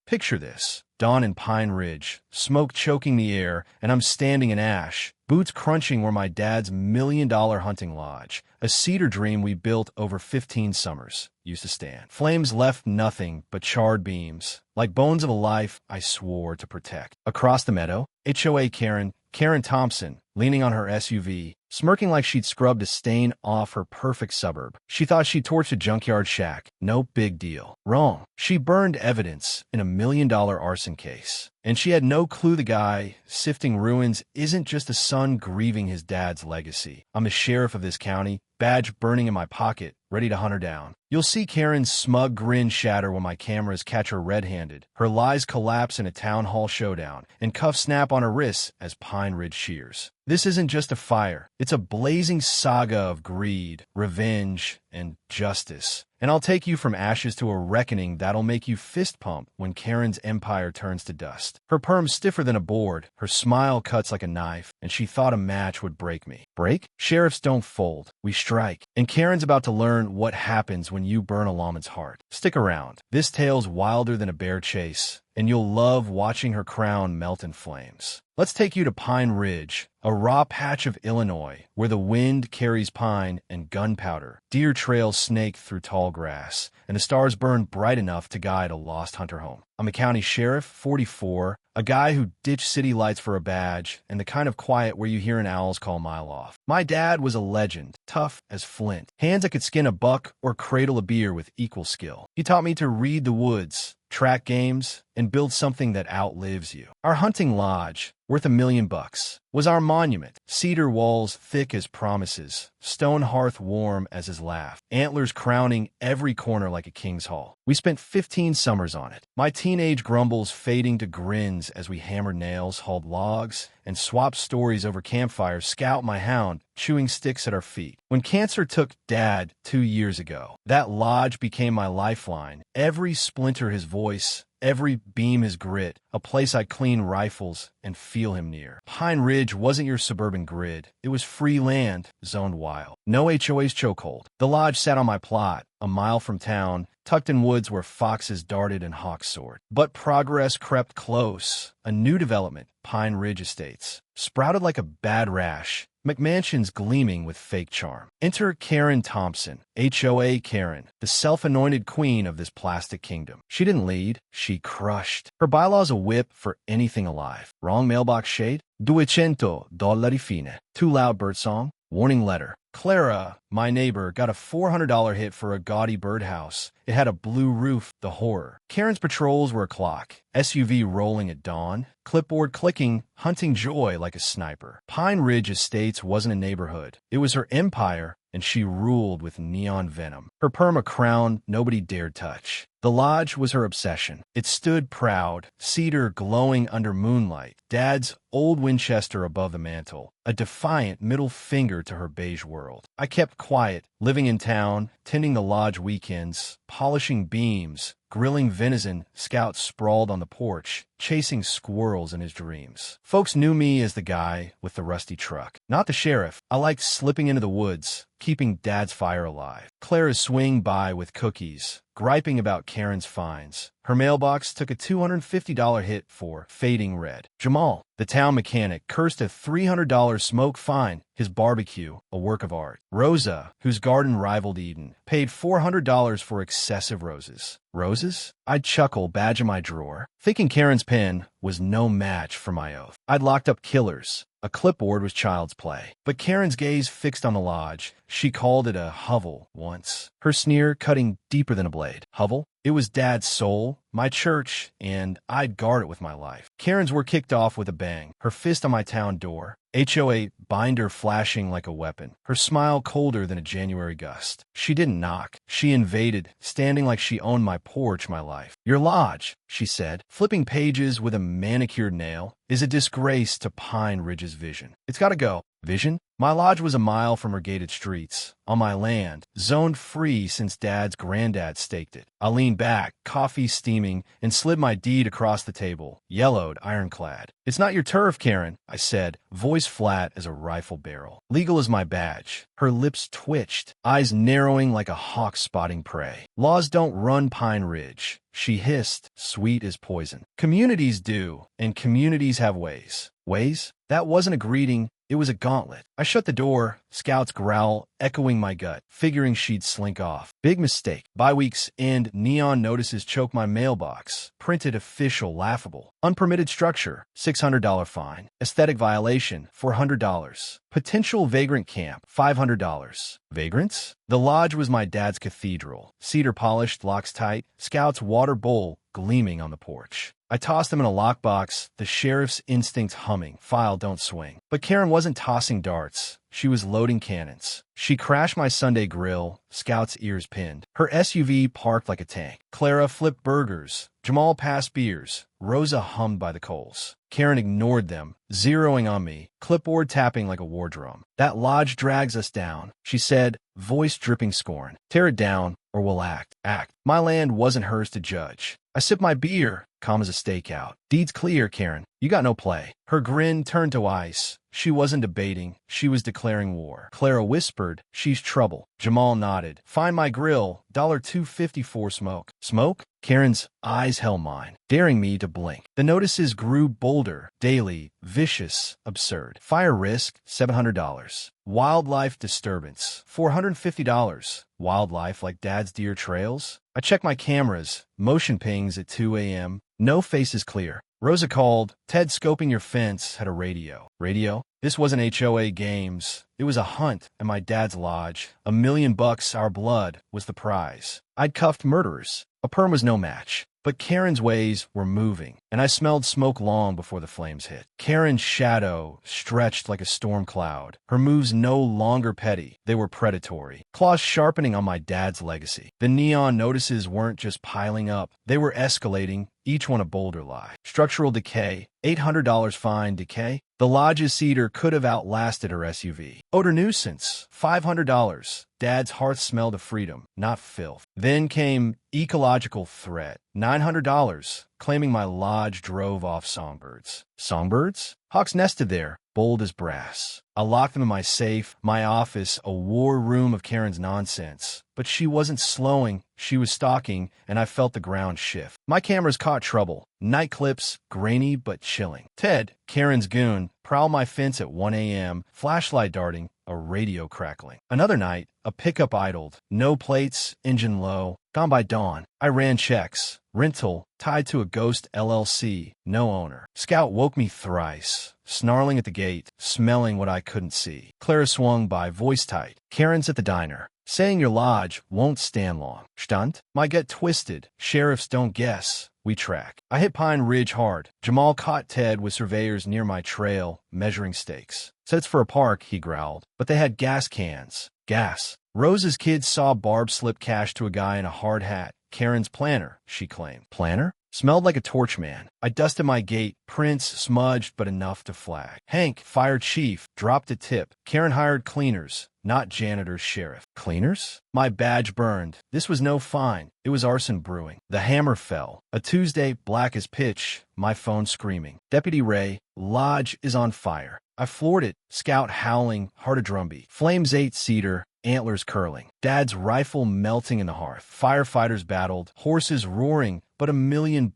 Picture this. Dawn in Pine Ridge, smoke choking the air, and I'm standing in ash, boots crunching where my dad's $1 million hunting lodge, a cedar dream we built over 15 summers, used to stand. Flames left nothing but charred beams, like bones of a life I swore to protect. Across the meadow, HOA Karen, Karen Thompson, leaning on her SUV, smirking like she'd scrubbed a stain off her perfect suburb. She thought she'd torched a junkyard shack. No big deal. Wrong. She burned evidence in a $1 million arson case. And she had no clue the guy sifting ruins isn't just a son grieving his dad's legacy. I'm the sheriff of this county, badge burning in my pocket, ready to hunt her down. You'll see Karen's smug grin shatter when my cameras catch her red-handed, her lies collapse in a town hall showdown, and cuffs snap on her wrists as Pine Ridge shears. This isn't just a fire. It's a blazing saga of greed, revenge, and justice. And I'll take you from ashes to a reckoning that'll make you fist pump when Karen's empire turns to dust. Her perm's stiffer than a board, her smile cuts like a knife, and she thought a match would break me. Break? Sheriffs don't fold. We strike. And Karen's about to learn what happens when you burn a lawman's heart. Stick around. This tale's wilder than a bear chase, and you'll love watching her crown melt in flames. Let's take you to Pine Ridge, a raw patch of Illinois where the wind carries pine and gunpowder. Deer trails snake through tall grass, and the stars burn bright enough to guide a lost hunter home. I'm a county sheriff, 44, a guy who ditched city lights for a badge, and the kind of quiet where you hear an owl's call a mile off. My dad was a legend, tough as flint, hands that could skin a buck or cradle a beer with equal skill. He taught me to read the woods, track games, and build something that outlives you. Our hunting lodge, worth $1 million, was our monument. Cedar walls thick as promises, stone hearth warm as his laugh, antlers crowning every corner like a king's hall. We spent 15 summers on it, my teenage grumbles fading to grins as we hammered nails, hauled logs, and swapped stories over campfires, Scout my hound, chewing sticks at our feet. When cancer took Dad 2 years ago, that lodge became my lifeline. Every splinter his voice, every beam his grit, a place I'd clean rifles and feel him near. Pine Ridge wasn't your suburban grid. It was free land, zoned wild. No HOA's chokehold. The lodge sat on my plot, a mile from town, tucked in woods where foxes darted and hawks soared. But progress crept close. A new development, Pine Ridge Estates, sprouted like a bad rash, McMansions gleaming with fake charm. Enter Karen Thompson, HOA Karen, the self-anointed queen of this plastic kingdom. She didn't lead, she crushed. Her bylaw's a whip for anything alive. Wrong mailbox shade? $200 fine. Too loud birdsong? Warning letter. Clara, my neighbor, got a $400 hit for a gaudy birdhouse. It had a blue roof, the horror. Karen's patrols were a clock, SUV rolling at dawn, clipboard clicking, hunting joy like a sniper. Pine Ridge Estates wasn't a neighborhood. It was her empire, and she ruled with neon venom. Her perm a crown nobody dared touch. The lodge was her obsession. It stood proud, cedar glowing under moonlight, Dad's old Winchester above the mantel, a defiant middle finger to her beige world. I kept quiet, living in town, tending the lodge weekends, polishing beams, grilling venison. Scout sprawled on the porch, chasing squirrels in his dreams. Folks knew me as the guy with the rusty truck, not the sheriff. I liked slipping into the woods, keeping Dad's fire alive. Clara's swing by with cookies, griping about Karen's fines. Her mailbox took a $250 hit for fading red. Jamal, the town mechanic, cursed a $300 smoke fine, his barbecue, a work of art. Rosa, whose garden rivaled Eden, paid $400 for excessive roses. Roses? I'd chuckle, badge in my drawer, thinking Karen's pen was no match for my oath. I'd locked up killers. A clipboard was child's play. But Karen's gaze fixed on the lodge. She called it a hovel once, her sneer cutting deeper than a blade. Hovel? It was Dad's soul, my church, and I'd guard it with my life. Karen's were kicked off with a bang, her fist on my town door, HOA binder flashing like a weapon, her smile colder than a January gust. She didn't knock. She invaded, standing like she owned my porch, my life. Your lodge, she said, flipping pages with a manicured nail, is a disgrace to Pine Ridge's vision. It's gotta go. Vision? My lodge was a mile from her gated streets, on my land, zoned free since Dad's granddad staked it. I leaned back, coffee steaming, and slid my deed across the table, yellowed, ironclad. It's not your turf, Karen, I said, voice flat as a rifle barrel. Legal is my badge. Her lips twitched, eyes narrowing like a hawk spotting prey. Laws don't run Pine Ridge. She hissed, sweet as poison. Communities do, and communities have ways. Ways? That wasn't a greeting, it was a gauntlet. I shut the door, Scout's growl echoing my gut, figuring she'd slink off. Big mistake. By week's end, neon notices choke my mailbox. Printed official laughable. Unpermitted structure, $600 fine. Aesthetic violation, $400. Potential vagrant camp, $500. Vagrants? The lodge was my dad's cathedral. Cedar polished, locks tight, Scout's water bowl gleaming on the porch. I tossed them in a lockbox, the sheriff's instincts humming. File don't swing. But Karen wasn't tossing darts. She was loading cannons. She crashed my Sunday grill, Scout's ears pinned. Her SUV parked like a tank. Clara flipped burgers. Jamal passed beers. Rosa hummed by the coals. Karen ignored them, zeroing on me, clipboard tapping like a war drum. That lodge drags us down, she said, voice dripping scorn. Tear it down, or we'll act. Act. My land wasn't hers to judge. I sipped my beer, calm as a stakeout. Deed's clear, Karen. You got no play. Her grin turned to ice. She wasn't debating. She was declaring war. Clara whispered, she's trouble. Jamal nodded. Find my grill, $2.50 for smoke. Smoke? Karen's eyes held mine, daring me to blink. The notices grew bolder, daily, vicious, absurd. Fire risk, $700. Wildlife disturbance, $450. Wildlife like Dad's deer trails? I checked my cameras, motion pings at 2 a.m. No faces clear. Rosa called. Ted scoping your fence had a radio. Radio? This wasn't HOA games. It was a hunt at my dad's lodge. $1 million, our blood, was the prize. I'd cuffed murderers. A perm was no match. But Karen's ways were moving, and I smelled smoke long before the flames hit. Karen's shadow stretched like a storm cloud. Her moves no longer petty. They were predatory. Claws sharpening on my dad's legacy. The neon notices weren't just piling up. They were escalating, each one a bolder lie. Structural decay. $800 fine. Decay? The lodge's cedar could have outlasted her SUV. Odor nuisance. $500. Dad's hearth smelled of freedom, not filth. Then came ecological threat. $900, claiming my lodge drove off songbirds. Songbirds? Hawks nested there, bold as brass. I locked them in my safe, my office, a war room of Karen's nonsense. But she wasn't slowing, she was stalking, and I felt the ground shift. My cameras caught trouble. Night clips, grainy but chilling. Ted, Karen's goon, prowled my fence at 1 a.m., flashlight darting, a radio crackling. Another night, a pickup idled. No plates, engine low. Gone by dawn. I ran checks. Rental, tied to a ghost LLC. No owner. Scout woke me thrice. Snarling at the gate, smelling what I couldn't see. Clara swung by, voice tight. Karen's at the diner. Saying your lodge won't stand long. Stunt? My gut twisted. Sheriffs don't guess. We track. I hit Pine Ridge hard. Jamal caught Ted with surveyors near my trail, measuring stakes. Said it's for a park, he growled. But they had gas cans. Gas. Rose's kids saw Barb slip cash to a guy in a hard hat. Karen's planner, she claimed. Planner? Smelled like a torch man. I dusted my gate. Prints smudged, but enough to flag. Hank, fire chief, dropped a tip. Karen hired cleaners, not janitors, sheriff. Cleaners? My badge burned. This was no fine. It was arson brewing. The hammer fell. A Tuesday, black as pitch. My phone screaming. Deputy Ray, lodge is on fire. I floored it. Scout howling, heart a drumbeat. Flames ate cedar. Antlers curling. Dad's rifle melting in the hearth. Firefighters battled. Horses roaring. But $1 million.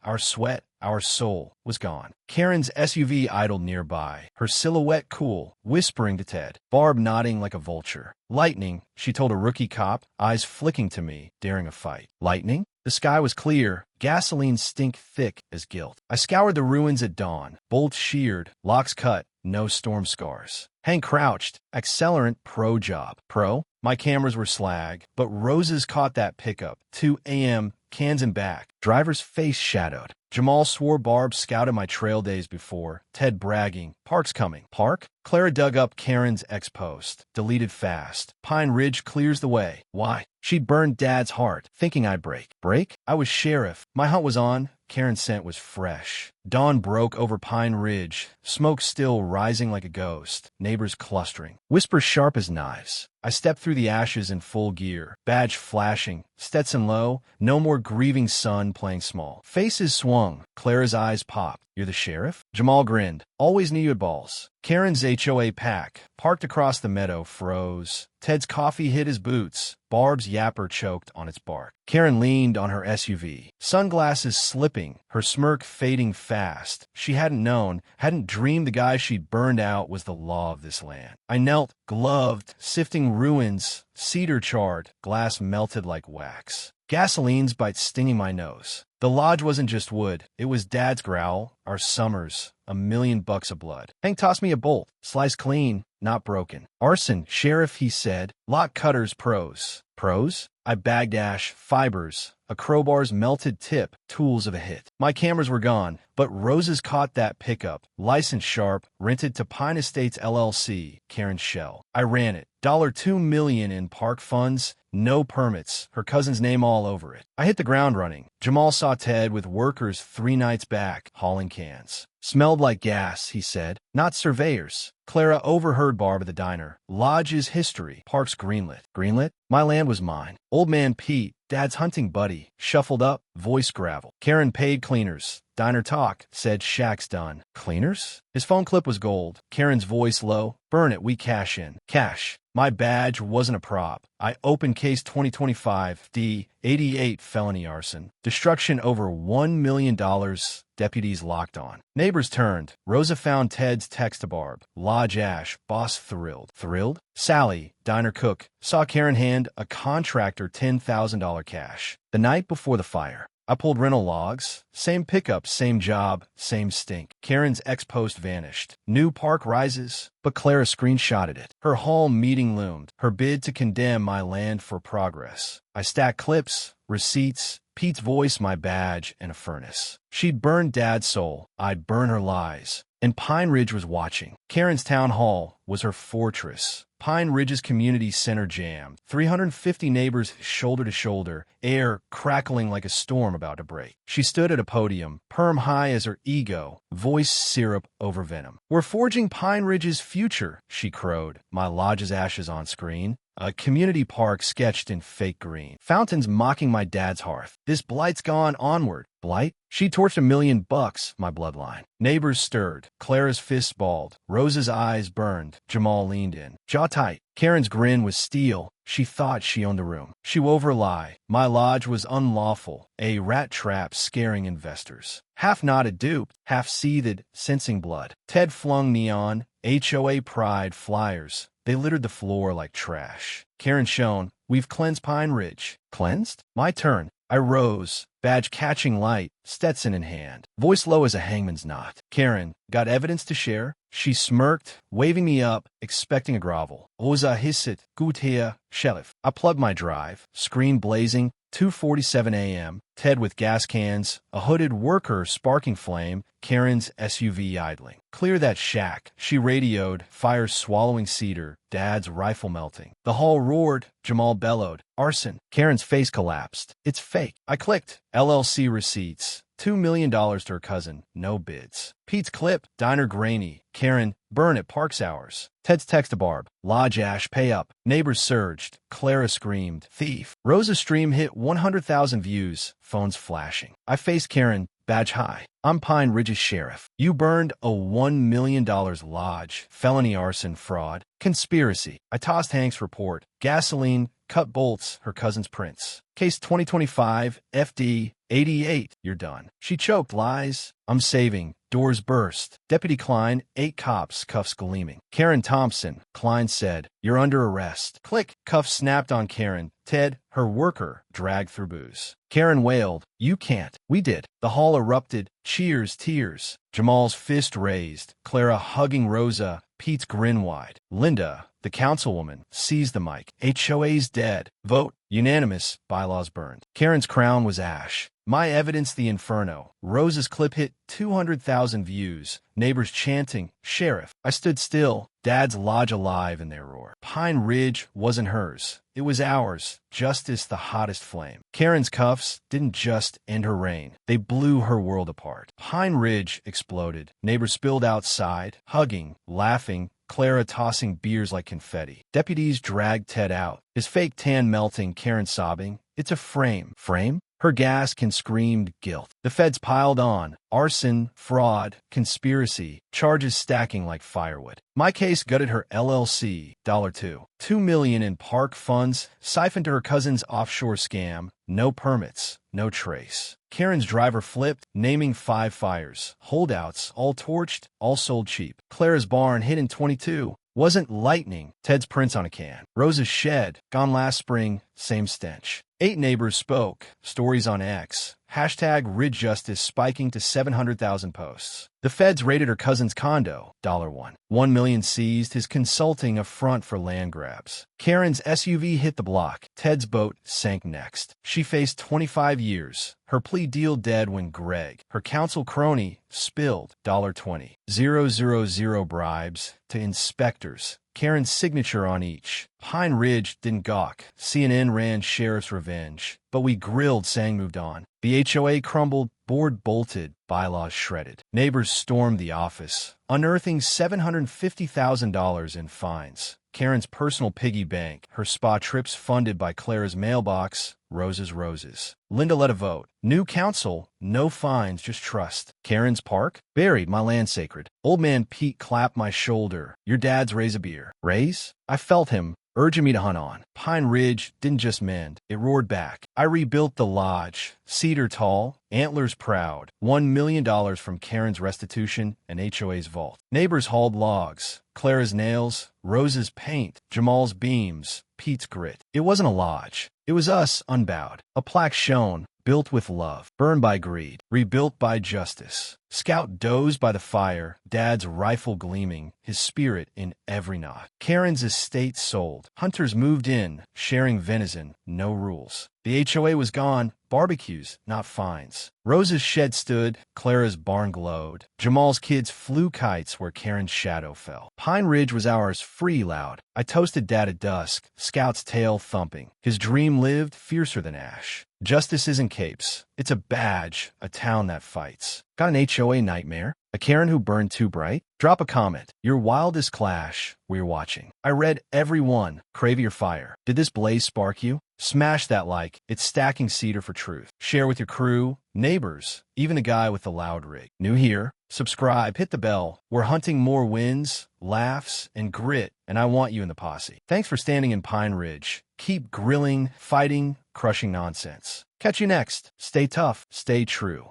Our sweat, our soul, was gone. Karen's SUV idled nearby, her silhouette cool, whispering to Ted. Barb nodding like a vulture. Lightning, she told a rookie cop, eyes flicking to me, daring a fight. Lightning? The sky was clear. Gasoline stink thick as guilt. I scoured the ruins at dawn. Bolts sheared, locks cut, no storm scars. Hank crouched. Accelerant pro job. Pro? My cameras were slag, but Rose's caught that pickup. 2 a.m., cans and back. Driver's face shadowed. Jamal swore Barb scouted my trail days before. Ted bragging. Park's coming. Park? Clara dug up Karen's ex-post. Deleted fast. Pine Ridge clears the way. Why? She'd burned Dad's heart, thinking I'd break. Break? I was sheriff. My hunt was on. Karen's scent was fresh. Dawn broke over Pine Ridge, smoke still rising like a ghost, neighbors clustering, whispers sharp as knives. I stepped through the ashes in full gear, badge flashing, Stetson low, no more grieving sun playing small. Faces swung, Clara's eyes popped. "You're the sheriff?" Jamal grinned. "Always knew you had balls." Karen's HOA pack, parked across the meadow, froze. Ted's coffee hit his boots. Barb's yapper choked on its bark. Karen leaned on her SUV, sunglasses slipping, her smirk fading fast. She hadn't dreamed the guy she'd burned out was the law of this land. I knelt, gloved, sifting ruins, cedar charred, glass melted like wax. Gasoline's bite stinging my nose. The lodge wasn't just wood. It was Dad's growl, our summers, $1,000,000 of blood. Hank tossed me a bolt, sliced clean, not broken. "Arson, sheriff," he said. "Lock cutters, pros." Pros? I bagged ash, fibers, a crowbar's melted tip, tools of a hit. My cameras were gone, but Roses caught that pickup, license sharp, rented to Pine Estates LLC, Karen's shell. I ran it. $2 million in park funds, no permits, her cousin's name all over it. I hit the ground running. Jamal saw Ted with workers 3 nights back, hauling cans. "Smelled like gas," he said. "Not surveyors." Clara overheard Barb at the diner. "Lodge's history. Park's greenlit." Greenlit? My land was mine. Old man Pete, Dad's hunting buddy, shuffled up, voice gravel. Karen paid cleaners. Diner talk, said shack's done. Cleaners? His phone clip was gold. Karen's voice low. "Burn it, we cash in." Cash. My badge wasn't a prop. I opened case 2025 D88 felony arson. Destruction over $1 million. Deputies locked on. Neighbors turned. Rosa found Ted's text to Barb. "Lodge ash. Boss thrilled." Thrilled? Sally, diner cook, saw Karen hand a contractor $10,000 cash. The night before the fire. I pulled rental logs. Same pickup, same job, same stink. Karen's ex-post vanished. New park rises, but Clara screenshotted it. Her hall meeting loomed. Her bid to condemn my land for progress. I stacked clips, receipts, Pete's voice, my badge, and a furnace. She'd burned Dad's soul. I'd burn her lies. And Pine Ridge was watching. Karen's town hall was her fortress. Pine Ridge's community center jammed. 350 neighbors shoulder to shoulder, air crackling like a storm about to break. She stood at a podium, perm high as her ego, voice syrup over venom. "We're forging Pine Ridge's future," she crowed, my lodge's ashes on screen. A community park sketched in fake green. Fountains mocking my dad's hearth. "This blight's gone onward." Blight? She torched $1 million, my bloodline. Neighbors stirred. Clara's fists balled. Rose's eyes burned. Jamal leaned in. Jaw tight. Karen's grin was steel. She thought she owned the room. She wove her lie. My lodge was unlawful. A rat trap scaring investors. Half nodded duped, half seethed, sensing blood. Ted flung neon, HOA pride flyers. They littered the floor like trash. Karen shone. "We've cleansed Pine Ridge." Cleansed? My turn. I rose, badge catching light, Stetson in hand, voice low as a hangman's knot. "Karen, got evidence to share?" She smirked, waving me up, expecting a grovel. "Oza hissit, gut hier, sheriff." I plugged my drive, screen blazing, 2:47 a.m., Ted with gas cans, a hooded worker sparking flame, Karen's SUV idling. "Clear that shack," she radioed, fire swallowing cedar, Dad's rifle melting. The hall roared, Jamal bellowed. "Arson." Karen's face collapsed. "It's fake." I clicked. LLC receipts. $2 million to her cousin. No bids. Pete's clip. Diner grainy. Karen, burn at parks hours. Ted's text to Barb. Lodge ash, pay up. Neighbors surged. Clara screamed. Thief. Rosa's stream hit 100,000 views. Phones flashing. I faced Karen, badge high. "I'm Pine Ridge's sheriff. You burned a $1 million lodge. Felony arson, fraud. Conspiracy." I tossed Hank's report. Gasoline, cut bolts, her cousin's prints. Case 2025, FD 88. You're done. She choked. Lies. I'm saving. Doors burst. Deputy Klein, 8 cops, cuffs gleaming. Karen Thompson. Klein said, "You're under arrest." Click. Cuffs snapped on Karen. Ted, her worker, dragged through booze. Karen wailed, "You can't." We did. The hall erupted. Cheers, tears. Jamal's fist raised. Clara hugging Rosa. Pete's grin wide. Linda, the councilwoman, seized the mic. "HOA's dead. Vote. Unanimous. Bylaws burned." Karen's crown was ash. My evidence, the inferno. Rosa's clip hit 200,000 views. Neighbors chanting, "Sheriff." I stood still. Dad's lodge alive in their roar. Pine Ridge wasn't hers. It was ours. Justice, the hottest flame. Karen's cuffs didn't just end her reign. They blew her world apart. Pine Ridge exploded. Neighbors spilled outside, hugging, laughing, Clara tossing beers like confetti. Deputies dragged Ted out. His fake tan melting, Karen sobbing. "It's a frame." Frame? Her gasp and screamed guilt. The feds piled on. Arson, fraud, conspiracy, charges stacking like firewood. My case gutted her LLC, $2. $2 million in park funds, siphoned to her cousin's offshore scam. No permits, no trace. Karen's driver flipped, naming 5 fires. Holdouts, all torched, all sold cheap. Clara's barn hit in 22. Wasn't lightning. Ted's prints on a can. Rose's shed, gone last spring, same stench. 8 neighbors spoke. Stories on X. Hashtag Ridge Justice spiking to 700,000 posts. The feds raided her cousin's condo, $1. $1 million seized, his consulting a front for land grabs. Karen's SUV hit the block. Ted's boat sank next. She faced 25 years. Her plea deal dead when Greg, her counsel crony, spilled $20. 000 bribes to inspectors. Karen's signature on each. Pine Ridge didn't gawk. CNN ran sheriff's revenge. But we grilled, Sang moved on. The HOA crumbled, board bolted, bylaws shredded. Neighbors stormed the office, unearthing $750,000 in fines. Karen's personal piggy bank, her spa trips funded by Clara's mailbox, Rose's roses. Linda led a vote. New council, no fines, just trust. Karen's park, buried, my land sacred. Old man Pete clapped my shoulder. Your dad's raise a beer. Raise? I felt him, urging me to hunt on. Pine Ridge didn't just mend, it roared back. I rebuilt the lodge, cedar tall, antlers proud. $1 million from Karen's restitution and HOA's vault. Neighbors hauled logs. Clara's nails, Rose's paint, Jamal's beams, Pete's grit. It wasn't a lodge. It was us, unbowed. A plaque shone, built with love, burned by greed, rebuilt by justice. Scout dozed by the fire, Dad's rifle gleaming, his spirit in every knot. Karen's estate sold. Hunters moved in, sharing venison, no rules. The HOA was gone, barbecues, not fines. Rose's shed stood, Clara's barn glowed. Jamal's kids flew kites where Karen's shadow fell. Pine Ridge was ours, free loud. I toasted Dad at dusk, Scout's tail thumping. His dream lived, fiercer than ash. Justice isn't capes. It's a badge, a town that fights. Got an HOA nightmare? A Karen who burned too bright? Drop a comment. Your wildest clash. We're watching. I read every one. Crave your fire. Did this blaze spark you? Smash that like. It's stacking cedar for truth. Share with your crew, neighbors, even the guy with the loud rig. New here? Subscribe, hit the bell. We're hunting more wins, laughs, and grit, and I want you in the posse. Thanks for standing in Pine Ridge. Keep grilling, fighting, crushing nonsense. Catch you next. Stay tough, stay true.